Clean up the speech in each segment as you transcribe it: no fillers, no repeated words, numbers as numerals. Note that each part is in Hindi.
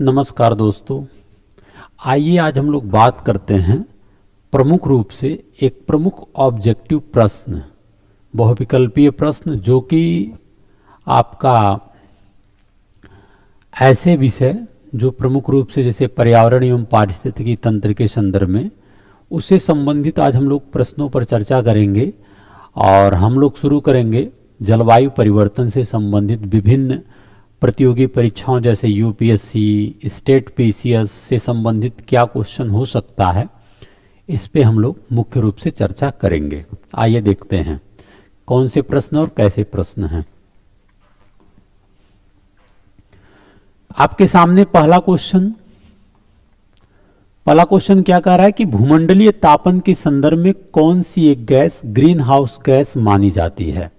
नमस्कार दोस्तों, आइए आज हम लोग बात करते हैं प्रमुख रूप से एक प्रमुख ऑब्जेक्टिव प्रश्न, बहुविकल्पीय प्रश्न, जो कि आपका ऐसे विषय जो प्रमुख रूप से जैसे पर्यावरण एवं पारिस्थितिकी तंत्र के संदर्भ में उससे संबंधित आज हम लोग प्रश्नों पर चर्चा करेंगे। और हम लोग शुरू करेंगे जलवायु परिवर्तन से संबंधित विभिन्न प्रतियोगी परीक्षाओं जैसे यूपीएससी, स्टेट पीसीएस से संबंधित क्या क्वेश्चन हो सकता है, इस पे हम लोग मुख्य रूप से चर्चा करेंगे। आइए देखते हैं कौन से प्रश्न और कैसे प्रश्न हैं। आपके सामने पहला क्वेश्चन क्या कह रहा है कि भूमंडलीय तापन के संदर्भ में कौन सी एक गैस ग्रीन हाउस गैस मानी जाती है।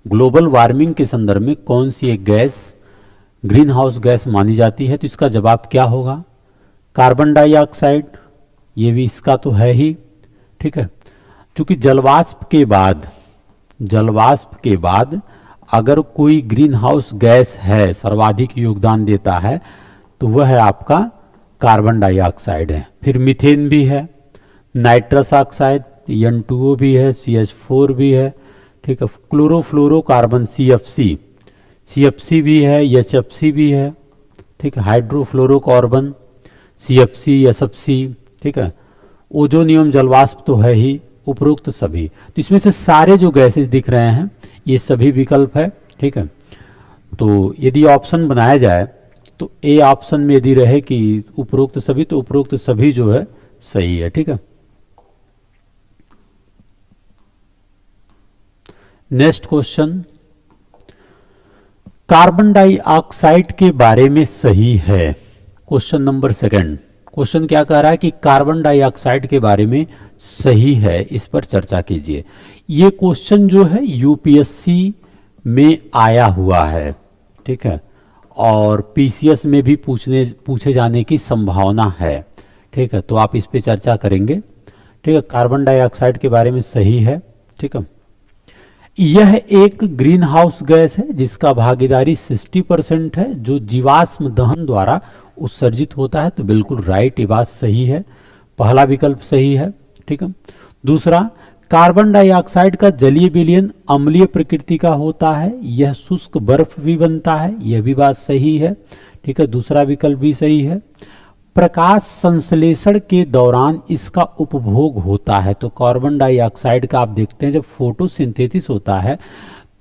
ग्लोबल वार्मिंग के संदर्भ में कौन सी एक गैस ग्रीन हाउस गैस मानी जाती है, तो इसका जवाब क्या होगा? Carbon dioxide. ये भी इसका तो है ही, ठीक है। क्योंकि जलवाष्प के बाद अगर कोई ग्रीन हाउस गैस है, सर्वाधिक योगदान देता है, तो वह है आपका कार्बन डाइऑक्साइड है। फिर मीथेन भी है, नाइट्रस ऑक्साइड N2O भी है, CH4 भी है, ठीक है। क्लोरोफ्लोरोकार्बन CFC भी है, HFC भी है, ठीक है। हाइड्रोफ्लोरोकार्बन CFC, SFC, ठीक है। ओजोन एवं जलवाष्प तो है ही, उपरोक्त सभी। तो इसमें से सारे जो गैसेस दिख रहे हैं ये सभी विकल्प है, ठीक है। तो यदि ऑप्शन बनाया जाए तो ए ऑप्शन में यदि रहे कि उपरोक्त सभी, तो उपरोक्त सभी जो है सही है, ठीक है। नेक्स्ट क्वेश्चन, कार्बन डाइऑक्साइड के बारे में सही है। क्वेश्चन नंबर सेकंड, क्वेश्चन क्या कह रहा है कि कार्बन डाइऑक्साइड के बारे में सही है, इस पर चर्चा कीजिए। ये क्वेश्चन जो है यूपीएससी में आया हुआ है, ठीक है, और पीसीएस में भी पूछे जाने की संभावना है, ठीक है। तो आप इस पे चर्चा करेंगे, ठीक है। कार्बन डाइऑक्साइड के बारे में सही है, ठीक है। यह एक ग्रीन हाउस गैस है जिसका भागीदारी 60% है, जो जीवाश्म दहन द्वारा उत्सर्जित होता है। तो बिल्कुल राइट, ये बात सही है, पहला विकल्प सही है, ठीक है। दूसरा, कार्बन डाइऑक्साइड का जलीय विलयन अम्लीय प्रकृति का होता है, यह शुष्क बर्फ भी बनता है, यह भी बात सही है, ठीक है। दूसरा विकल्प भी सही है। प्रकाश संश्लेषण के दौरान इसका उपभोग होता है। तो कार्बन डाइऑक्साइड का आप देखते हैं जब फोटोसिंथेसिस होता है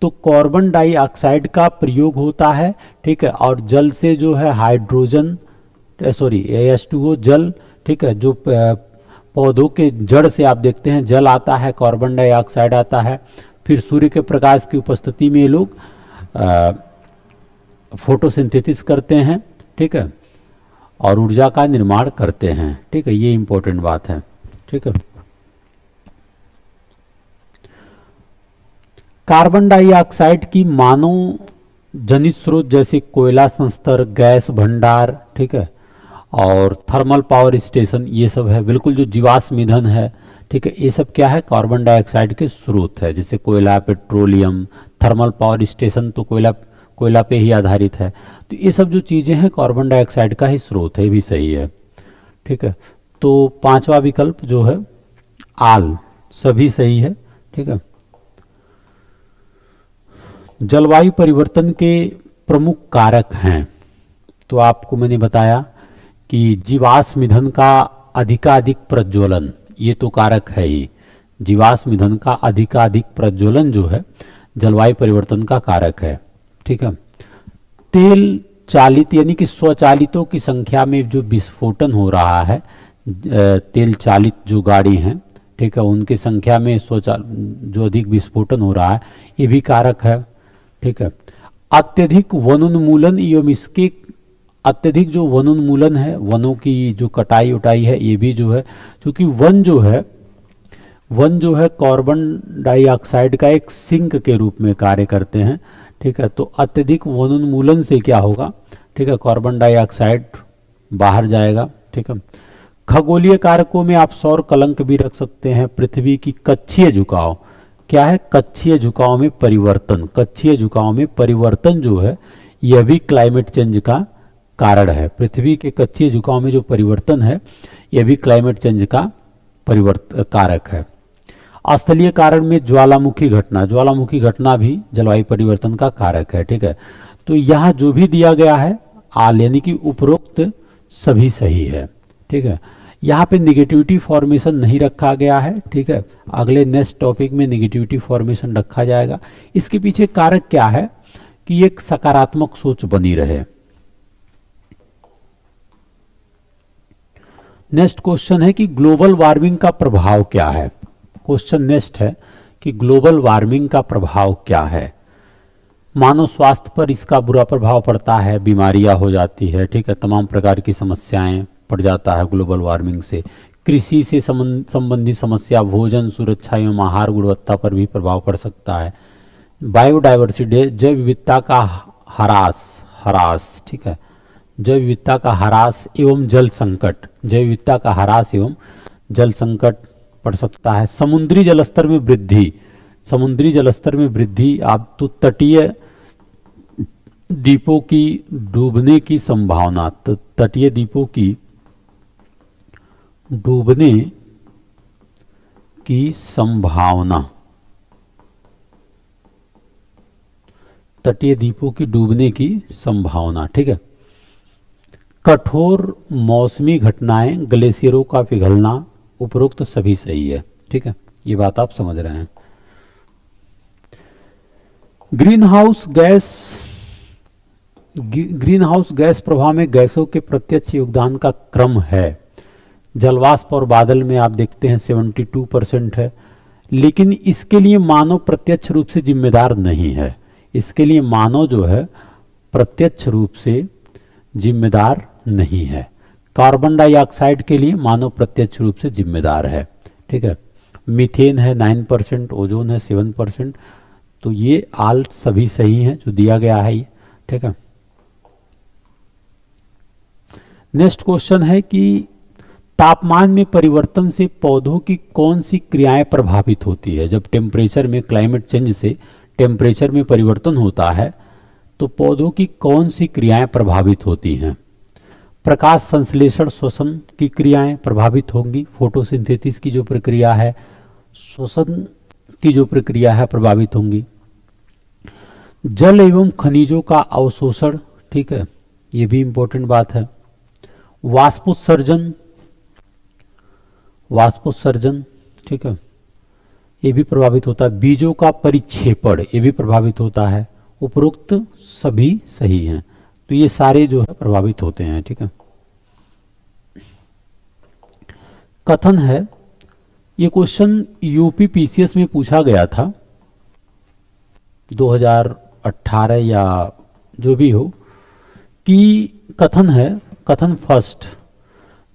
तो कार्बन डाइऑक्साइड का प्रयोग होता है, ठीक है। और जल से जो है H2O जल, ठीक है, जो पौधों के जड़ से आप देखते हैं जल आता है, कार्बन डाइऑक्साइड आता है। फिर सूर्य के प्रकाश की उपस्थिति में ये लोग फोटोसिंथेसिस करते हैं, ठीक है, और ऊर्जा का निर्माण करते हैं, ठीक है। ये इंपॉर्टेंट बात है, ठीक है। कार्बन डाइऑक्साइड की मानव जनित स्रोत जैसे कोयला संस्तर, गैस भंडार, ठीक है, और थर्मल पावर स्टेशन, ये सब है। बिल्कुल जो जीवाश्म ईंधन है, ठीक है, ये सब क्या है? कार्बन डाइऑक्साइड के स्रोत है। जैसे कोयला, पेट्रोलियम, थर्मल पावर स्टेशन तो कोयला पे ही आधारित है। तो ये सब जो चीज़ें हैं कार्बन डाइऑक्साइड का ही स्रोत है, ये भी सही है, ठीक है। तो पांचवा विकल्प जो है आल, सभी सही है, ठीक है। जलवायु परिवर्तन के प्रमुख कारक हैं, तो आपको मैंने बताया कि जीवाश्म ईंधन का अधिकाधिक प्रज्वलन, ये तो कारक है ही। जीवाश्म ईंधन का अधिकाधिक प्रज्वलन जो है जलवायु परिवर्तन का कारक है, ठीक है। तेल चालित यानी कि स्वचालितों की संख्या में जो विस्फोटन हो रहा है, तेल चालित जो गाड़ी हैं, ठीक है, उनकी संख्या में जो अधिक विस्फोटन हो रहा है, ये भी कारक है, ठीक है। अत्यधिक वनोन्मूलन एवं इसके अत्यधिक जो वनोन्मूलन है, वनों की जो कटाई उटाई है, ये भी जो है, क्योंकि वन जो है कार्बन डाइऑक्साइड का एक सिंक के रूप में कार्य करते हैं, ठीक है। तो अत्यधिक वनोन्मूलन से क्या होगा, ठीक है, कार्बन डाइऑक्साइड बाहर जाएगा, ठीक है। खगोलीय कारकों में आप सौर कलंक भी रख सकते हैं। पृथ्वी की कक्षीय झुकाव, क्या है? कक्षीय झुकाव में परिवर्तन जो है यह भी क्लाइमेट चेंज का कारण है। पृथ्वी के कच्चे झुकाव में जो परिवर्तन है यह भी क्लाइमेट चेंज का परिवर्तन कारक है। स्थलीय कारण में ज्वालामुखी घटना भी जलवायु परिवर्तन का कारक है। ठीक है, तो यहाँ जो भी दिया गया है आल यानी कि उपरोक्त सभी सही है। ठीक है, यहाँ पे निगेटिविटी फॉर्मेशन नहीं रखा गया है। ठीक है, अगले नेक्स्ट टॉपिक में निगेटिविटी फॉर्मेशन रखा जाएगा। इसके पीछे कारक क्या है कि एक सकारात्मक सोच बनी रहे। नेक्स्ट क्वेश्चन है कि ग्लोबल वार्मिंग का प्रभाव क्या है। क्वेश्चन नेक्स्ट है कि ग्लोबल वार्मिंग का प्रभाव क्या है। मानव स्वास्थ्य पर इसका बुरा प्रभाव पड़ता है, बीमारियां हो जाती है। ठीक है, तमाम प्रकार की समस्याएं पड़ जाता है ग्लोबल वार्मिंग से। कृषि से संबंधित समस्या, भोजन सुरक्षा एवं आहार गुणवत्ता पर भी प्रभाव पड़ सकता है। बायोडाइवर्सिटी, जैव विविधता का ह्रास। ठीक है, जैव विविधता का ह्रास एवं जल संकट, जैव विविधता का ह्रास एवं जल संकट पड़ सकता है। समुद्री जलस्तर में वृद्धि, आप तो तटीय द्वीपों की डूबने की संभावना, तटीय द्वीपों की डूबने की संभावना, तटीय द्वीपों की डूबने की संभावना। ठीक है, कठोर मौसमी घटनाएं, ग्लेशियरों का पिघलना, उपरोक्त सभी सही है। ठीक है, ये बात आप समझ रहे हैं। ग्रीन हाउस गैस प्रभाव में गैसों के प्रत्यक्ष योगदान का क्रम है। जलवाष्प और बादल में आप देखते हैं 72% है, लेकिन इसके लिए मानव प्रत्यक्ष रूप से जिम्मेदार नहीं है। इसके लिए मानव जो है प्रत्यक्ष रूप से जिम्मेदार नहीं है। कार्बन डाइऑक्साइड के लिए मानव प्रत्यक्ष रूप से जिम्मेदार है। ठीक है, मीथेन है 9%, ओजोन है 7%। तो ये आल सभी सही हैं जो दिया गया है ये। ठीक है, नेक्स्ट क्वेश्चन है कि तापमान में परिवर्तन से पौधों की कौन सी क्रियाएं प्रभावित होती है। जब टेम्परेचर में, क्लाइमेट चेंज से टेम्परेचर में परिवर्तन होता है तो पौधों की कौन सी क्रियाएं प्रभावित होती हैं। प्रकाश संश्लेषण श्वसन की क्रियाएं प्रभावित होंगी। फोटोसिंथेसिस की जो प्रक्रिया है, श्वसन की जो प्रक्रिया है प्रभावित होंगी। जल एवं खनिजों का अवशोषण, ठीक है, ये भी इंपॉर्टेंट बात है। वाष्पोत्सर्जन, ठीक है, ये भी प्रभावित होता है। बीजों का परिक्षेपण, ये भी प्रभावित होता है। उपरोक्त सभी सही हैं, तो ये सारे जो है प्रभावित होते हैं। ठीक है, कथन है, ये क्वेश्चन यूपी पीसीएस में पूछा गया था 2018 या जो भी हो, कि कथन है, कथन फर्स्ट,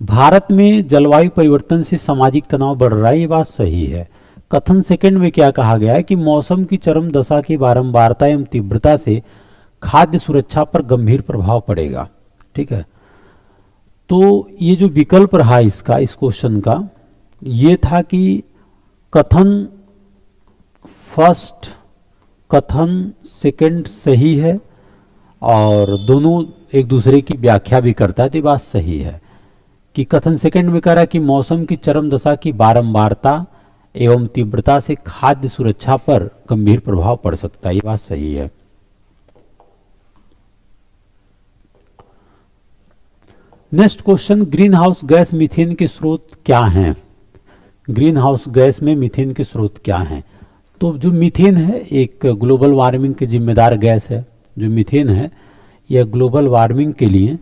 भारत में जलवायु परिवर्तन से सामाजिक तनाव बढ़ रहा है, ये बात सही है। कथन सेकंड में क्या कहा गया है कि मौसम की चरम दशा की बारंबारता एवं तीव्रता से खाद्य सुरक्षा पर गंभीर प्रभाव पड़ेगा। ठीक है, तो ये जो विकल्प रहा इसका, इस क्वेश्चन का, ये था कि कथन फर्स्ट, कथन सेकंड सही है और दोनों एक दूसरे की व्याख्या भी करता है, तो ये बात सही है कि कथन सेकंड में कह रहा है कि मौसम की चरम दशा की बारंबारता एवं तीव्रता से खाद्य सुरक्षा पर गंभीर प्रभाव पड़ सकता है, ये बात सही है। Next question, green house gas methane के स्रोत क्या हैं। ग्रीन हाउस गैस में मीथेन के स्रोत क्या हैं। तो जो मीथेन है एक ग्लोबल वार्मिंग की जिम्मेदार गैस है। जो मीथेन है यह ग्लोबल वार्मिंग के लिए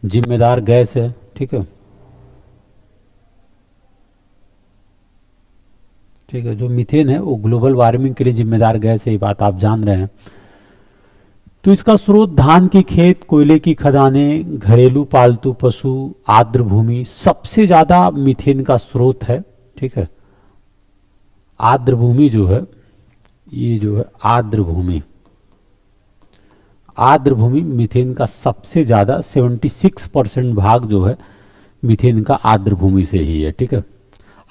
जिम्मेदार गैस है। ठीक है, ठीक है, जो मीथेन है वो ग्लोबल वार्मिंग के लिए जिम्मेदार गैस है, ये बात आप जान रहे हैं। तो इसका स्रोत धान की खेत, कोयले की खदानें, घरेलू पालतू पशु, आर्द्र भूमि सबसे ज्यादा मीथेन का स्रोत है। ठीक है, आर्द्र भूमि जो है, ये जो है आर्द्र भूमि, आर्द्र भूमि मीथेन का सबसे ज्यादा 76% भाग जो है मीथेन का आर्द्र भूमि से ही है। ठीक है,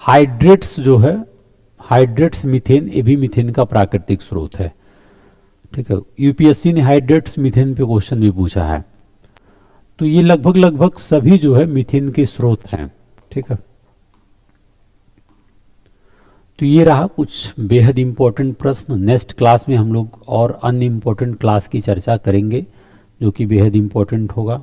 हाइड्रेट्स जो है, हाइड्रेट्स मीथेन, ये भी मीथेन का प्राकृतिक स्रोत है। ठीक है, यूपीएससी ने हाइड्रेट्स मीथेन पे क्वेश्चन भी पूछा है। तो ये लगभग लगभग सभी जो है मीथेन के स्रोत हैं। ठीक है, तो ये रहा कुछ बेहद इम्पोर्टेंट प्रश्न। नेक्स्ट क्लास में हम लोग और अन्य इम्पोर्टेंट क्लास की चर्चा करेंगे जो कि बेहद इम्पोर्टेंट होगा।